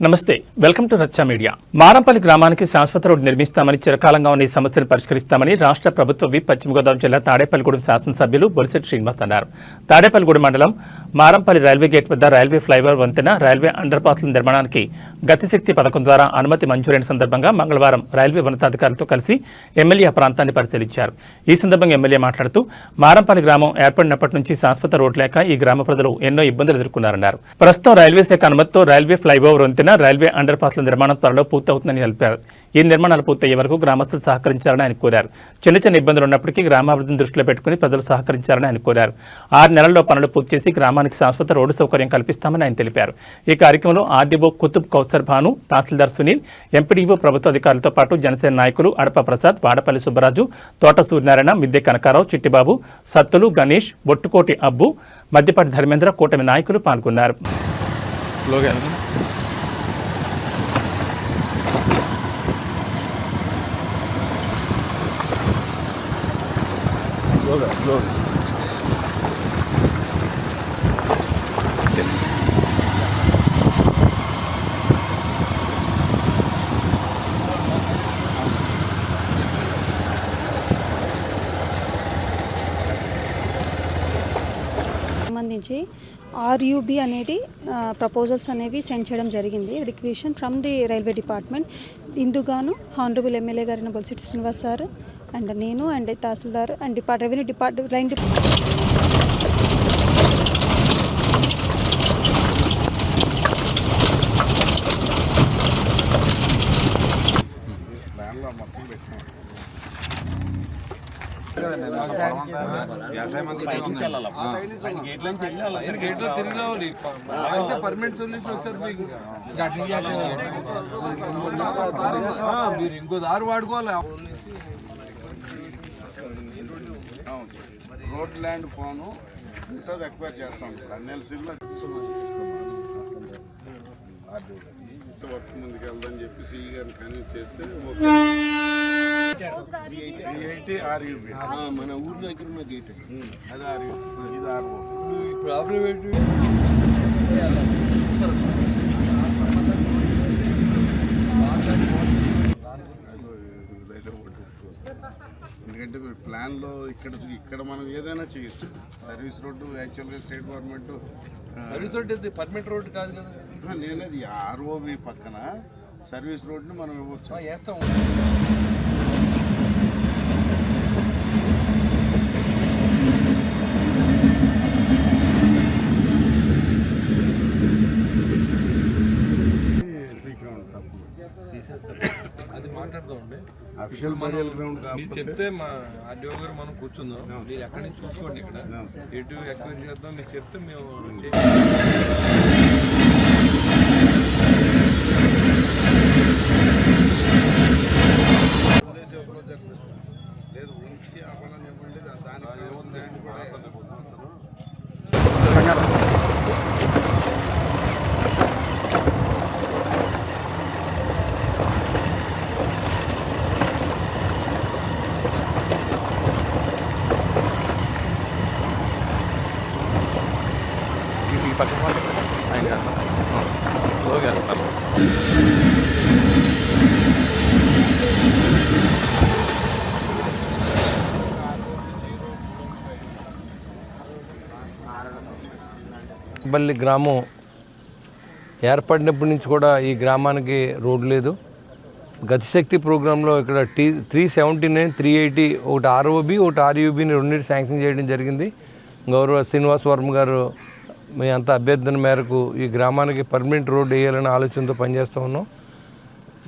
నమస్తే, welcome to రచ్చా media. Marampalli గ్రామానికి శాశ్వత రోడ్డు నిర్మిస్తామని, చిరకాలంగా ఉన్న ఈ సమస్యను పరిష్కరిస్తామని రాష్ట్ర ప్రభుత్వ విప్ పశ్చిమ గోదావరి జిల్లా తాడేపల్లిగూడెం శాసనసభ్యులు బొలిశెట్టి శ్రీనివాస్ అన్నారు. తాడేపల్లిగూడెం మండలం మారంపల్లి రైల్వే గేట్ వద్ద రైల్వే ఫ్లైఓవర్ వంతెన, రైల్వే అండర్ పాస్ల నిర్మాణానికి గతిశక్తి పథకం ద్వారా అనుమతి మంజూరైన సందర్భంగా మంగళవారం రైల్వే ఉన్నతాధికారులతో కలిసి ఎమ్మెల్యే ప్రాంతాన్ని పరిశీలించారు. ఈ సందర్భంగా ఎమ్మెల్యే మాట్లాడుతూ మారంపల్లి గ్రామం ఏర్పడినప్పటి నుంచి శాశ్వత రోడ్డు లేక ఈ గ్రామ ప్రజలు ఎన్నో ఇబ్బందులు ఎదుర్కొన్నారన్నారు. ప్రస్తుతం రైల్వే శాఖ అనుమతితో రైల్వే ఫ్లైఓవర్ వంతెన, రైల్వే అండర్ పాస్ల నిర్మాణం త్వరలో పూర్తవుతుందని తెలిపారు. ఈ నిర్మాణాలు పూర్తయ్యే వరకు గ్రామస్తులు సహకరించాలని ఆయన కోరారు. చిన్న ఇబ్బందులు ఉన్నప్పటికీ గ్రామాభివృద్ధిని దృష్టిలో పెట్టుకుని ప్రజలు సహకరించాలని ఆయన కోరారు. 6 నెలల్లో పనులు పూర్తి చేసి గ్రామానికి శాశ్వత రోడ్డు సౌకర్యం కల్పిస్తామని ఆయన తెలిపారు. ఈ కార్యక్రమంలో ఆర్డీఓ కుతుబ్ కౌసర్ భాను, తహసీల్దార్ సునీల్, ఎంపీడీఓ ప్రభుత్వ అధికారులతో పాటు జనసేన నాయకులు అడప ప్రసాద్, వాడపల్లి సుబ్బరాజు, తోట సూర్యనారాయణ, మిద్దె కనకారావు, చిట్టిబాబు, సత్తులు, గణేష్, బొట్టుకోటి అబ్బు, మద్దిపాటి ధర్మేంద్ర, కూటమి నాయకులు పాల్గొన్నారు. సంబంధించి ఆర్యూబీ అనేది ప్రపోజల్స్ అనేవి సెండ్ చేయడం జరిగింది. Requisition from the railway department. ఇందుగాను హానరబుల్ ఎమ్మెల్యే గారిన బొలిశెట్టి శ్రీనివాస్ సార్ అండ్ నేను and tahsildar and revenue department లైన్ మీరు ఇంకో దారి వాడుకోవాలి. రోడ్ ల్యాండ్ పోను ఇంత ఎక్వైర్ చేస్తాం. ఎన్ఎల్సీలో వర్క్ ముందుకు వెళ్దని చెప్పి సిఈ గారిని కన్విన్స్ చేస్తే మన ఊర్లో దగ్గర ఉన్న గేట్ అది ఆర్యూబీ, ఇది ఆర్ఓ. ప్రాబ్లం ఏంటి? ఎందుకంటే ప్లాన్లో ఇక్కడ మనం ఏదైనా చేయొచ్చు. సర్వీస్ రోడ్డు యాక్చువల్గా state government service road permanent road కాదు కదా. నేనది ఆర్ఓబి పక్కన సర్వీస్ రోడ్డుని మనం ఇవ్వచ్చు. వేస్తాం. అది మాట్లాడదామండి. అఫీషియల్ బరియల్ గ్రౌండ్ మీరు చెప్తే మా ఆర్డీఓ గారు మనం కూర్చుందాం. మీరు ఎక్కడి నుంచి చూసుకోండి. ఇక్కడ ఎటు ఎక్వైరీ చేద్దాం మీరు చెప్తే మేము లేదు ఉంచి అవ్వాలని చెప్పండి. దానికి కూడా బల్లి గ్రామం ఏర్పడినప్పటి నుంచి కూడా ఈ గ్రామానికి రోడ్డు లేదు. గతిశక్తి ప్రోగ్రాంలో ఇక్కడ 379, 380 ఒకటి ఆర్ఓబి, ఒకటి ఆర్యూబీని రెండింటి శాంక్షన్ చేయడం జరిగింది. గౌరవ శ్రీనివాస్ వర్మ గారు మీ అంత అభ్యర్థన మేరకు ఈ గ్రామానికి పర్మనెంట్ రోడ్డు వేయాలనే ఆలోచనతో పనిచేస్తూ ఉన్నాం.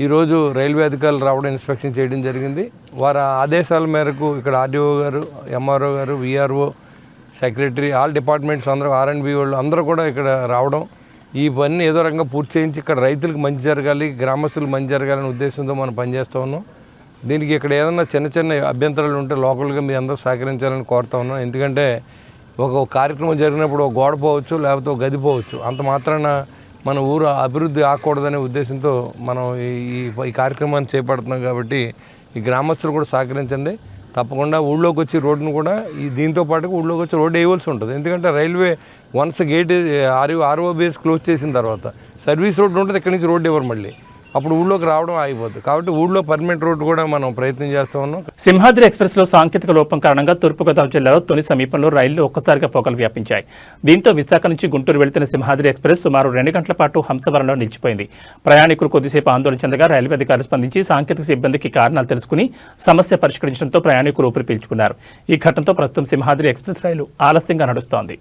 ఈరోజు రైల్వే అధికారులు రావడం, ఇన్స్పెక్షన్ చేయడం జరిగింది. వారి ఆదేశాల మేరకు ఇక్కడ ఆర్డీఓ గారు, ఎంఆర్ఓ గారు, విఆర్ఓ, సెక్రటరీ, ఆల్ డిపార్ట్మెంట్స్ అందరూ, ఆర్ఎండ్బి వాళ్ళు అందరూ కూడా ఇక్కడ రావడం, ఈ పని ఏదో రకంగా పూర్తి చేయించి ఇక్కడ రైతులకు మంచి జరగాలి, గ్రామస్తులకు మంచి జరగాలనే ఉద్దేశంతో మనం పనిచేస్తూ ఉన్నాం. దీనికి ఇక్కడ ఏదైనా చిన్న అభ్యంతరాలు ఉంటే లోకల్గా మీ అందరూ సహకరించాలని కోరుతా ఉన్నాం. ఎందుకంటే ఒక కార్యక్రమం జరిగినప్పుడు ఒక గోడ పోవచ్చు, లేకపోతే ఒక గది పోవచ్చు. అంత మాత్రాన మన ఊరు అభివృద్ధి ఆకూడదనే ఉద్దేశంతో మనం ఈ కార్యక్రమాన్ని చేపడుతున్నాం. కాబట్టి ఈ గ్రామస్తులు కూడా సహకరించండి. తప్పకుండా ఊళ్ళోకి వచ్చి రోడ్డును కూడా దీంతో పాటుగా ఊళ్ళోకి వచ్చి రోడ్డు వేయవలసి ఉంటుంది. ఎందుకంటే రైల్వే వన్స్ గేట్ ఆర్ఓబిఎస్ క్లోజ్ చేసిన తర్వాత సర్వీస్ రోడ్డు ఉంటుంది, ఇక్కడి నుంచి రోడ్డు ఇవ్వరు, మళ్ళీ అప్పుడు ఊళ్ళోకి రావడం ఆగిపోతుంది. కాబట్టి ఊళ్ళో పర్మనెంట్ రోడ్డు కూడా మనం ప్రయత్నం చేస్తూ ఉన్నాం. సింహాద్రి ఎక్స్ప్రెస్లో సాంకేతిక లోపం కారణంగా తూర్పుగోదావరి జిల్లాలో తొలి సమీపంలో రైళ్లు ఒక్కసారిగా పొగలు వ్యాపించాయి. దీంతో విశాఖ నుంచి గుంటూరు వెళ్తున్న సింహాద్రి ఎక్స్ప్రెస్ సుమారు 2 గంటల పాటు హంసవరంలో నిలిచిపోయింది. ప్రయాణికులు కొద్దిసేపు ఆందోళన చెందగా రైల్వే అధికారులు స్పందించి సాంకేతిక సిబ్బందికి కారణాలు తెలుసుకుని సమస్య పరిష్కరించడంతో ప్రయాణికులు ఊపిరి పీల్చుకున్నారు. ఈ ఘటనతో ప్రస్తుతం సింహాద్రి ఎక్స్ప్రెస్ రైలు ఆలస్యంగా నడుస్తోంది.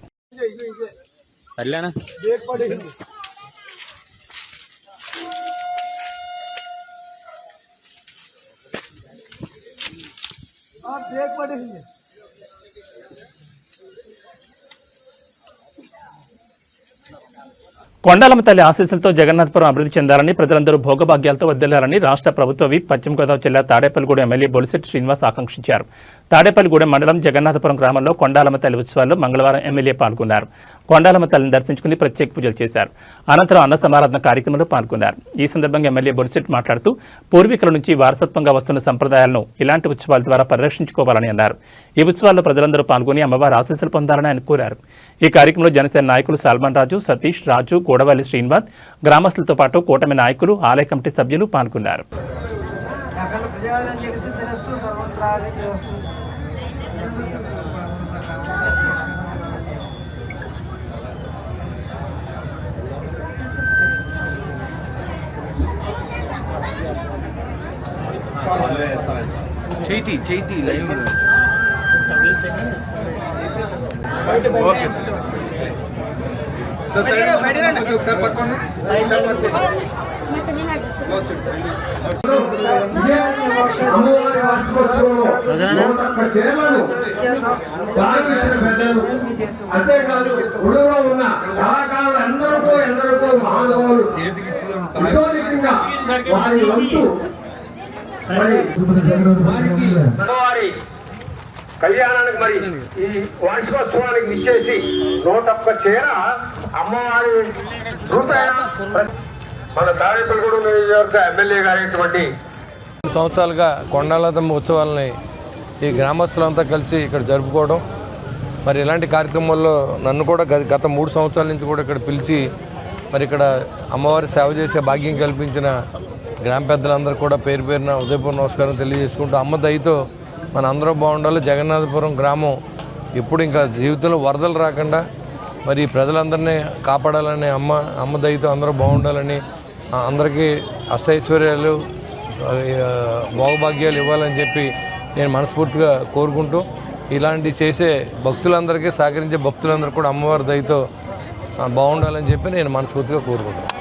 కొండాలమ్మ తల్లి ఆశీస్సులతో జగన్నాథపురం అభివృద్ధి చెందాలని, ప్రజలందరూ భోగభాగ్యాలతో వర్ధిల్లాలని రాష్ట్ర ప్రభుత్వ విప్ పశ్చిమ గోదావరి జిల్లా తాడేపల్లిగూడెం ఎమ్మెల్యే బొలిశెట్టి శ్రీనివాస్ ఆకాంక్షించారు. తాడేపల్లిగూడెం మండలం జగన్నాథపురం గ్రామంలో కొండాలమ్మ తల్లి ఉత్సవాల్లో మంగళవారం ఎమ్మెల్యే పాల్గొన్నారు. కొండాలమ్మ తల్లిని దర్శించుకుని ప్రత్యేక పూజలు చేశారు. అనంతరం అన్న సమారాధన కార్యక్రమంలో పాల్గొన్నారు. ఈ సందర్భంగా ఎమ్మెల్యే బొలిశెట్టి మాట్లాడుతూ పూర్వీకుల నుంచి వారసత్వంగా వస్తున్న సంప్రదాయాలను ఇలాంటి ఉత్సవాల ద్వారా పరిరక్షించుకోవాలని అన్నారు. ఈ ఉత్సవాల్లో ప్రజలందరూ పాల్గొని అమ్మవారి ఆశీస్సులు పొందాలని ఆయన కోరారు. ఈ కార్యక్రమంలో జనసేన నాయకులు సల్మాన్ రాజు, సతీష్, రాజు, గోడవల్లి శ్రీనివాస్, గ్రామస్తులతో పాటు కూటమి నాయకులు, ఆలయ కమిటీ సభ్యులు పాల్గొన్నారు. చేతి లైవ్ ఓకే సార్ ఒకసారి పట్టుకోండి. అంతేకాదు గుడిలో ఉన్న కళాకారులు ఎందరికో మహానుభావులు వారి వంతు వారి కళ్యాణానికి మరి ఈ వార్షికోత్సవానికి ఇచ్చేసి 101 చీర అమ్మవారి రూపాయన మన తాడేపల్లిగూడెం నియోజకవర్గ ఎమ్మెల్యే గారైనటువంటి సంవత్సరాలుగా కొండాలమ్మ ఉత్సవాలని ఈ గ్రామస్తులంతా కలిసి ఇక్కడ జరుపుకోవడం, మరి ఇలాంటి కార్యక్రమాల్లో నన్ను కూడా గత 3 సంవత్సరాల నుంచి కూడా ఇక్కడ పిలిచి మరి ఇక్కడ అమ్మవారి సేవ చేసే భాగ్యం కల్పించిన గ్రామ పెద్దలందరూ కూడా పేరు పేరున ఉదయపూర్వ నమస్కారం తెలియజేసుకుంటూ అమ్మ దయతో మన అందరూ బాగుండాలి. జగన్నాథపురం గ్రామం ఎప్పుడు ఇంకా జీవితంలో వరదలు రాకుండా మరి ప్రజలందరినీ కాపాడాలని అమ్మ దయతో అందరూ బాగుండాలని, అందరికీ అష్టైశ్వర్యాలు భోగభాగ్యాలు ఇవ్వాలని చెప్పి నేను మనస్ఫూర్తిగా కోరుకుంటూ ఇలాంటి చేసే భక్తులందరికీ సహకరించే భక్తులందరూ కూడా అమ్మవారి దయతో బాగుండాలని చెప్పి నేను మనస్ఫూర్తిగా కోరుకుంటున్నాను.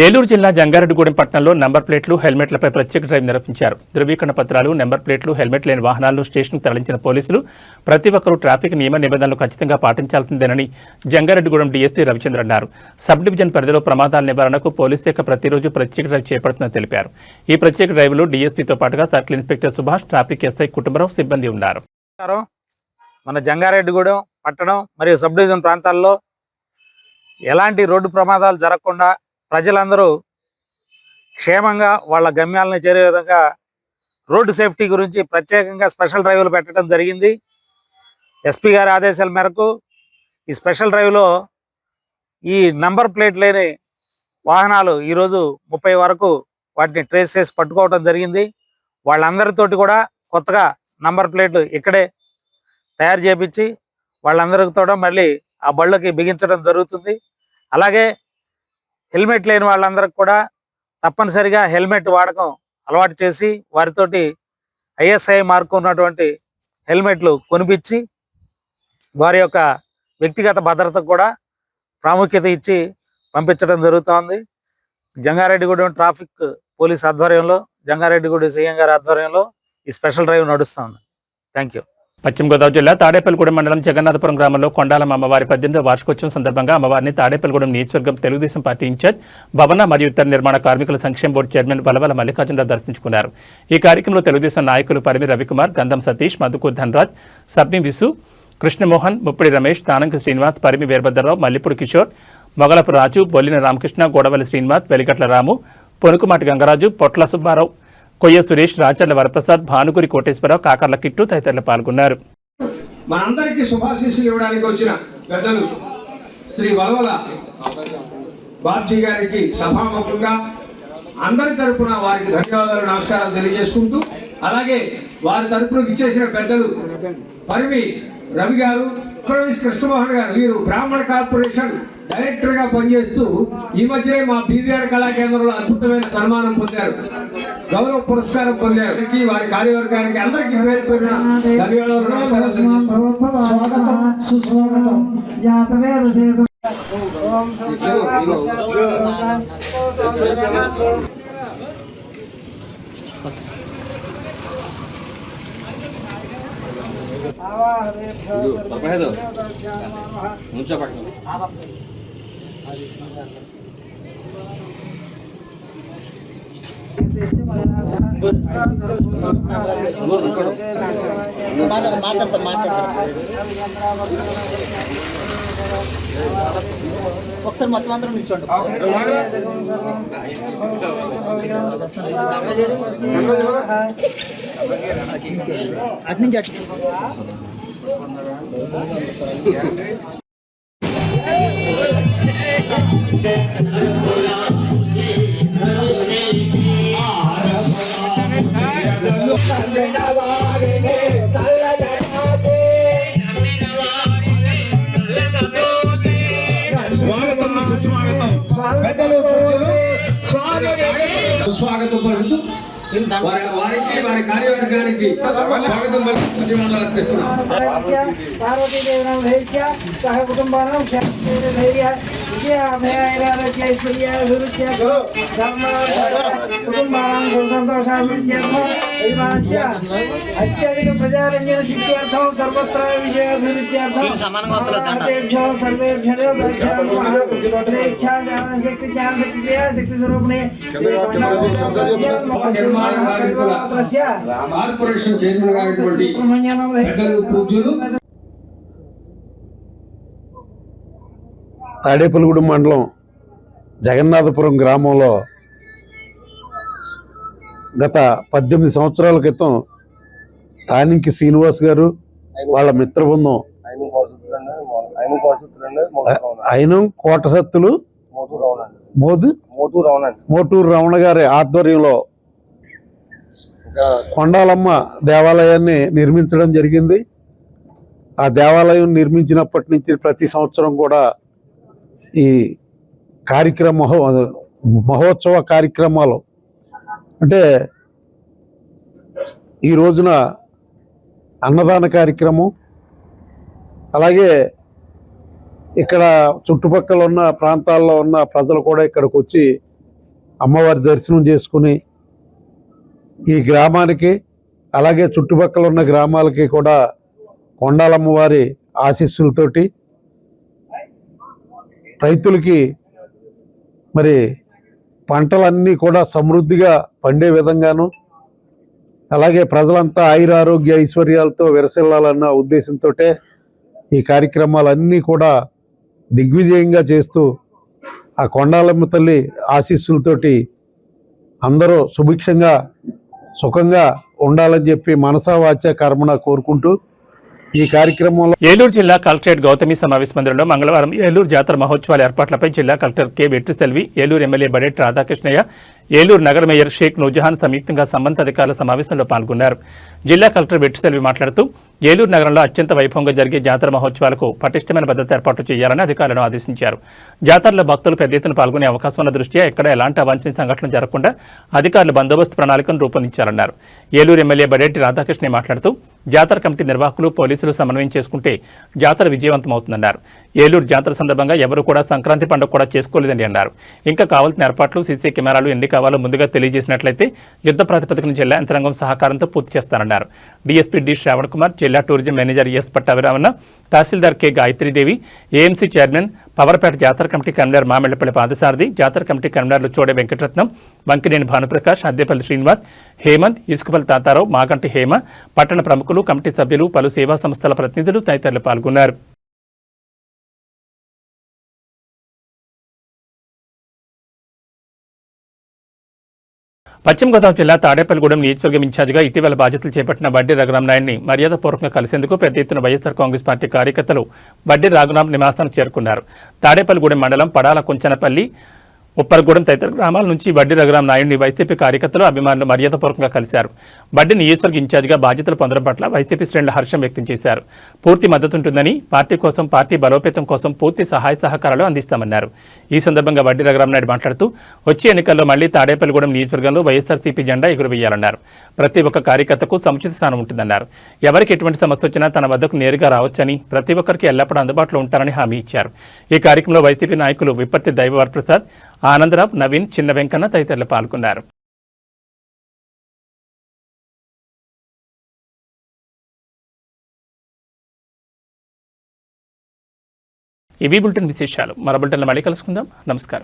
ఏలూరు జిల్లా జంగారెడ్డిగూడెం పట్టణంలో నెంబర్ ప్లేట్లు, హెల్మెట్లపై ప్రత్యేక డ్రైవ్ నిర్వహించారు. ధృవీకరణ పత్రాలు, నెంబర్ ప్లేట్లు, హెల్మెట్ లేని వాహనాలను స్టేషన్కు తరలించిన పోలీసులు ప్రతి ఒక్కరూ ట్రాఫిక్ నియమ నిబంధనలు ఖచ్చితంగా పాటించాల్సిందేనని జంగారెడ్డిగూడెం డీఎస్పీ రవిచంద్ర అన్నారు. సబ్ డివిజన్ పరిధిలో ప్రమాదాల నివారణకు పోలీసు శాఖ ప్రతిరోజు ప్రత్యేక డ్రైవ్ చేపడుతుందని తెలిపారు. ఈ ప్రత్యేక డ్రైవ్లో డీఎస్పీతో పాటుగా circle inspector Subhash, traffic SI Kutumbarao సిబ్బంది ఉన్నారు. మన జంగారెడ్డిగూడెం పట్టణం మరియు సబ్ డివిజన్ ప్రాంతాల్లో ఎలాంటి రోడ్డు ప్రమాదాలు జరగకుండా ప్రజలందరూ క్షేమంగా వాళ్ళ గమ్యాలను చేరే విధంగా రోడ్డు సేఫ్టీ గురించి ప్రత్యేకంగా స్పెషల్ డ్రైవ్లు పెట్టడం జరిగింది. ఎస్పీ గారి ఆదేశాల మేరకు ఈ స్పెషల్ డ్రైవ్లో ఈ నంబర్ ప్లేట్ లేని వాహనాలు ఈరోజు 30 వరకు వాటిని ట్రేస్ చేసి పట్టుకోవడం జరిగింది. వాళ్ళందరితోటి కూడా కొత్తగా నంబర్ ప్లేట్లు ఇక్కడే తయారు చేయించి వాళ్ళందరితో మళ్ళీ ఆ బళ్ళకి బిగించడం జరుగుతుంది. అలాగే హెల్మెట్ లేని వాళ్ళందరికి కూడా తప్పనిసరిగా హెల్మెట్ వాడకం అలవాటు చేసి వారితోటి ఐఎస్ఐ మార్కు ఉన్నటువంటి హెల్మెట్లు కొనిపించి వారి యొక్క వ్యక్తిగత భద్రతకు కూడా ప్రాముఖ్యత ఇచ్చి పంపించడం జరుగుతోంది. జంగారెడ్డిగూడెం ట్రాఫిక్ పోలీస్ ఆధ్వర్యంలో, జంగారెడ్డిగూడెం సీఎం గారి ఆధ్వర్యంలో ఈ స్పెషల్ డ్రైవ్ నడుస్తుంది. Thank you. పశ్చిమ గోదావరి జిల్లా తాడేపల్లిగూడెం మండలం జగన్నాథపురం గ్రామంలో కొండాలమ్మ అమ్మవారి 18వ వార్షికోత్సవం సందర్భంగా అమ్మవారిని తాడేపల్లిగూడెం నియోజకవర్గం తెలుగుదేశం పార్టీ ఇన్ఛార్జ్, భవన మరియు ఇతర నిర్మాణ కార్మికుల సంక్షేమ బోర్డు చైర్మన్ వలవల మల్లికార్జునరావు దర్శించుకున్నారు. ఈ కార్యక్రమంలో తెలుగుదేశం నాయకులు పరిమి రవికుమార్, గంధం సతీష్, మధుకూర్ ధనరాజ్, సబ్ని విసు, కృష్ణమోహన్, ముప్పిడి రమేష్, తానంకి శ్రీనివాస్, పరిమి వీరభద్రరావు, మల్లిపూడి కిషోర్, మొగలపు రాజు, బొల్లిన రామకృష్ణ, గోడవల్లి శ్రీనివాస్, వెలిగట్ల రాము, పొనుకుమాటి గంగరాజు, పొట్ల సుబ్బారావు, కొయ్య సురేష్, రాచర్ల వరప్రసాద్, భానుగురి కోటేశ్వరరావు, కాకర్ల కిట్టు తదితరులు పాల్గొన్నారు. మనందరికీ శుభాశీస్సులు ఇవ్వడానికి వచ్చిన పెద్దలు శ్రీ వలవల బాబ్జీ గారికి సభాముఖంగా అందరి తరపున వారికి ధన్యవాదాలు, నమస్కారాలు తెలియజేసుకుంటూ, అలాగే వారి తరపున ఇచ్చేసిన పెద్దలు పరివి రవి గారు, కృష్ణమోహన్ గారు, వీరు బ్రాహ్మణ కార్పొరేషన్ డైరెక్టర్ గా పనిచేస్తూ ఈ మధ్యనే మా బీవీఆర్ కళా కేంద్రంలో అద్భుతమైన సన్మానం పొందారు, గౌరవ పురస్కారం పొందారు. వారి కార్యవర్గానికి అందరికీ పేరు పేరున ధన్యవాదాలు, నమస్కారాలు తెలియజేస్తున్నాను. ఒకసారి మొత్తం అందరం నిల్చోండి. అటు నుంచి అటు స్వాగతం పలుకుతూ వారికి వారి కార్యవర్గానికి స్వాగతం పలుకుతూ ధన్యవాదాలు అర్పిస్తున్నాం. సహ కుటుంబానం కుటుంబానం సంతోషాభివృద్ధ్యర్థం అత్యధిక ప్రజారంజన సిద్ధ్యర్థం సర్వత్ర విజయాభివృద్ధ్యర్థం సర్వేభ్యో శక్తి జ్ఞానశక్తి క్రియాశక్తి స్వరూపిణి కార్పొరేషన్ చైర్మన్ గారి పూజ్యులు తాడేపల్లిగూడెం మండలం జగన్నాథపురం గ్రామంలో గత 18 సంవత్సరాల క్రితం తానింకి శ్రీనివాస్ గారు వాళ్ళ మిత్ర బృందం అయినం కోటసత్తులు మోటూరు రమణ గారి ఆధ్వర్యంలో కొండాలమ్మ దేవాలయాన్ని నిర్మించడం జరిగింది. ఆ దేవాలయం నిర్మించినప్పటి నుంచి ప్రతి సంవత్సరం కూడా ఈ మహోత్సవ కార్యక్రమాలు అంటే ఈ రోజున అన్నదాన కార్యక్రమం, అలాగే ఇక్కడ చుట్టుపక్కల ఉన్న ప్రాంతాల్లో ఉన్న ప్రజలు కూడా ఇక్కడికి వచ్చి అమ్మవారి దర్శనం చేసుకుని ఈ గ్రామానికి అలాగే చుట్టుపక్కల ఉన్న గ్రామాలకి కూడా కొండాలమ్మవారి ఆశీస్సులతోటి రైతులకి మరి పంటలన్నీ కూడా సమృద్ధిగా పండే విధంగాను, అలాగే ప్రజలంతా ఆయురారోగ్య ఐశ్వర్యాలతో విరసిల్లాలన్న ఉద్దేశంతో ఈ కార్యక్రమాలన్నీ కూడా దిగ్విజయంగా చేస్తూ ఆ కొండాలమ్మ తల్లి ఆశీస్సులతోటి అందరూ సుభిక్షంగా సుఖంగా ఉండాలని చెప్పి మనసా వాచా కర్మణ కోరుకుంటూ ఈ కార్యక్రమంలో ఏలూరు జిల్లా కలెక్టరేట్ గౌతమి సమావేశ మందిరంలో మంగళవారం ఏలూరు జాతర మహోత్సవాల ఏర్పాట్లపై జిల్లా కలెక్టర్ కె వెట్రిసెల్వి, ఏలూరు ఎమ్మెల్యే బడేట్ రాధాకృష్ణయ్య, ఏలూరు నగర మేయర్ షేక్ నూజహాన్ సంయుక్తంగా సంబంధిత అధికారుల సమావేశంలో పాల్గొన్నారు. జిల్లా కలెక్టర్ వెట్రిసెల్వి మాట్లాడుతూ ఏలూరు నగరంలో అత్యంత వైభవంగా జరిగే జాతర మహోత్సవాలకు పటిష్టమైన భద్రత ఏర్పాటు చేయాలని అధికారులను ఆదేశించారు. జాతరలో భక్తులు పెద్ద ఎత్తున పాల్గొనే అవకాశం ఉన్న దృష్ట్యా ఎక్కడ ఎలాంటి అవాంఛనీయ సంఘటనలు జరగకుండా అధికారులు బందోబస్తు ప్రణాళికను రూపొందించారన్నారు. ఏలూరు ఎమ్మెల్యే బడేటి రాధాకృష్ణ మాట్లాడుతూ జాతర కమిటీ నిర్వాహకులు, పోలీసులు సమన్వయం చేసుకుంటే జాతర విజయవంతమవుతుందన్నారు. ఏలూరు జాతర సందర్భంగా ఎవరు కూడా సంక్రాంతి పండుగ కూడా చేసుకోలేదని అన్నారు. ఇంకా కావాల్సిన ఏర్పాట్లు, సీసీ కెమెరాలు ఎన్ని కావాలో ముందుగా తెలియజేసినట్లయితే యుద్ధ ప్రాతిపదికన జిల్లా యంత్రాంగం సహకారంతో పూర్తి చేస్తారన్నారు. డీఎస్పీ డి శ్రావణ్ కుమార్, జిల్లా tourism manager S Pattabhiramanna, tahsildar K Gayatridevi, AMC chairman, Pavarpeta జాతర కమిటీ కన్వీనర్ మామిళ్లపల్లి పాదసారథి, జాతర కమిటీ కన్వీనర్లు చోడే వెంకటరత్నం, వంకినేని భానుప్రకాష్, అద్దేపల్లి శ్రీనివాస్, హేమంత్, ఇసుకపల్లి తాతారావు, మాగంటి హేమ, పట్టణ ప్రముఖులు, కమిటీ సభ్యులు, పలు సేవా సంస్థల ప్రతినిధులు తదితరులు పాల్గొన్నారు. పశ్చిమ గోదావరి జిల్లా తాడేపల్లిగూడెం నియోజకవర్గం ఇన్ఛార్జిగా ఇటీవల బాధ్యతలు చేపట్టిన వడ్డీ రఘురాం నాయుడిని మర్యాదపూర్వకంగా కలిసేందుకు పెద్ద ఎత్తున వైఎస్ఆర్ కాంగ్రెస్ పార్టీ కార్యకర్తలు వడ్డీ రఘురాం నివాసానికి చేరుకున్నారు. తాడేపల్లిగూడెం మండలం పడాల కుంచనపల్లి, ఉప్పరగూడెం తదితర గ్రామాల నుంచి వడ్డీ రఘురాం నాయుడిని వైసీపీ కార్యకర్తలు, అభిమానులు మర్యాదపూర్వకంగా కలిశారు. వడ్డీ నియోజకవర్గ ఇన్ఛార్జిగా బాధ్యతలు పొందడం పట్ల వైసీపీ శ్రేణులు హర్షం వ్యక్తం చేశారు. పూర్తి మద్దతు ఉంటుందని, పార్టీ కోసం, పార్టీ బలోపేతం కోసం పూర్తి సహాయ సహకారాలు అందిస్తామన్నారు. ఈ సందర్భంగా వడ్డీ రఘురాం నాయుడు మాట్లాడుతూ వచ్చే ఎన్నికల్లో మళ్లీ తాడేపల్లిగూడెం నియోజకవర్గంలో వైఎస్ఆర్సీపీ జెండా ఎగురవేయాలన్నారు. ప్రతి ఒక్క కార్యకర్తకు సముచిత స్థానం ఉంటుందన్నారు. ఎవరికి ఎటువంటి సమస్య వచ్చినా తన వద్దకు నేరుగా రావచ్చని, ప్రతి ఒక్కరికి ఎల్లప్పుడూ అందుబాటులో ఉంటారని హామీ ఇచ్చారు. ఈ కార్యక్రమంలో వైసీపీ నాయకులు విప్పర్తి దైవవరప్రసాద్, ఆనందరావు, నవీన్, చిన్న వెంకన్న తదితరులు పాల్గొన్నారు. ఇవి బులెటిన్ విశేషాలు. మరో బులెటిన్లో మళ్ళీ కలుసుకుందాం. నమస్కారం.